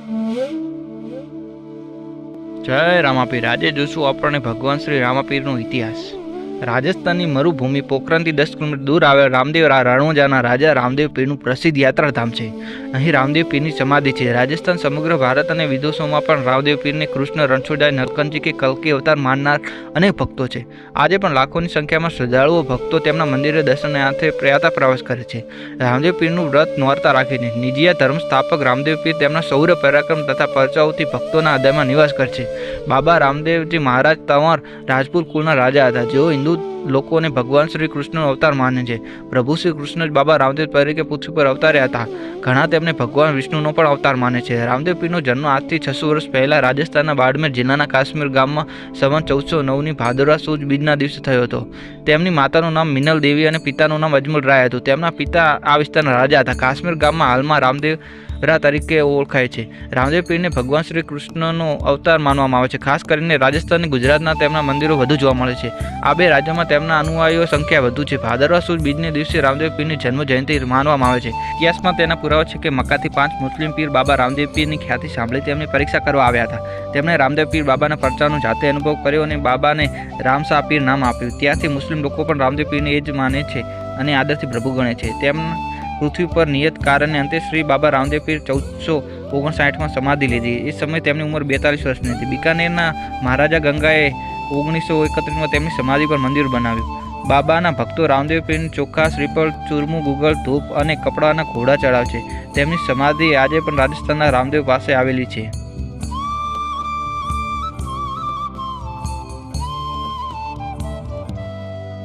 જય રામાપીર। આજે જોશું આપણે ભગવાન શ્રી રામાપીરનો ઇતિહાસ। રાજસ્થાનની મરુભૂમિ પોખરણથી 10 કિલોમીટર દૂર આવેલ રામદેવ રણુજાના રાજા રામદેવ પીરનું પ્રસિદ્ધ યાત્રાધામ છે। અહીં રામદેવ પીરની સમાધિ છે। રાજસ્થાન સમગ્ર ભારત અને વિદેશોમાં પણ રામદેવ પીરને કૃષ્ણ, રણછોડદાસ, નરકંજી કે કલ્કી અવતાર માનનાર અનેક ભક્તો છે। આજે પણ લાખોની સંખ્યામાં શ્રદ્ધાળુઓ ભક્તો તેમના મંદિરે દર્શનાર્થે પ્રવાસ કરે છે। રામદેવ પીરનું વ્રત નોરતા રાખીને નિજીયા ધર્મ સ્થાપક રામદેવ પીર તેમના શૌર્ય પરાક્રમ તથા પરચાઓથી ભક્તોના હૃદયમાં નિવાસ કરે છે। બાબા રામદેવજી મહારાજ તંવર રાજપૂત કુળના રાજા હતા, જેઓ હિન્દુ લોકોને ભગવાન શ્રી કૃષ્ણનો અવતાર માને છે। પ્રભુ શ્રી કૃષ્ણ જ બાબા રામદેવ તરીકે પૃથ્વી પર અવતાર્યા હતા। ઘણા તેમને ભગવાન વિષ્ણુનો પણ અવતાર માને છે। રામદેવ પીરનો જન્મ આજથી 600 વર્ષ પહેલા રાજસ્થાનના બાડમેર જિલ્લાના કાશ્મીર ગામમાં સંવત 1409ની ભાદરવા સુદ બીજના દિવસે થયો હતો। તેમની માતાનું નામ મિનલ દેવી અને પિતાનું નામ અજમલ રાય હતું। તેમના પિતા આ વિસ્તારના રાજા હતા। કાશ્મીર ગામમાં હાલમાં રામદેવ તરીકે ઓળખાય છે। રામદેવ પીરને ભગવાન શ્રી કૃષ્ણનો અવતાર માનવામાં આવે છે। ખાસ કરીને રાજસ્થાન અને ગુજરાતના તેમના મંદિરો વધુ જોવા મળે છે। આ બે રાજ્યોમાં તેમના અનુયાયીઓ સંખ્યા વધુ છે। ભાદરવા સુદ બીજને દિવસે રામદેવ પીરની જન્મ જયંતિ માનવામાં આવે છે। ઇતિહાસમાં તેના પુરાવા છે કે મક્કાથી 5 મુસ્લિમ પીર બાબા રામદેવ પીરની ખ્યાતિ સાંભળી તેમની પરીક્ષા કરવા આવ્યા હતા। તેમણે રામદેવ પીર બાબાના પરચાનો જાતે અનુભવ કર્યો અને બાબાને રામશાહ પીર નામ આપ્યું। ત્યારથી મુસ્લિમ લોકો પણ રામદેવ પીરને એ જ માને છે અને આદરથી પ્રભુ ગણે છે। તેમના પૃથ્વી પર નિયત કારણે અંતે શ્રી બાબા રામદેવ પીર 1459માં સમાધિ લીધી। એ સમયે તેમની ઉંમર 42 વર્ષની હતી। બિકાનેરના મહારાજા ગંગાએ 1931માં તેમની સમાધિ પર મંદિર બનાવ્યું। બાબાના ભક્તો રામદેવ પીરને ચોખા, શ્રીફળ, ચૂરમું, ગુગળ, ધૂપ અને કપડાના ઘોડા ચડાવે છે। તેમની સમાધિ આજે પણ રાજસ્થાનના રામદેવ પાસે આવેલી છે।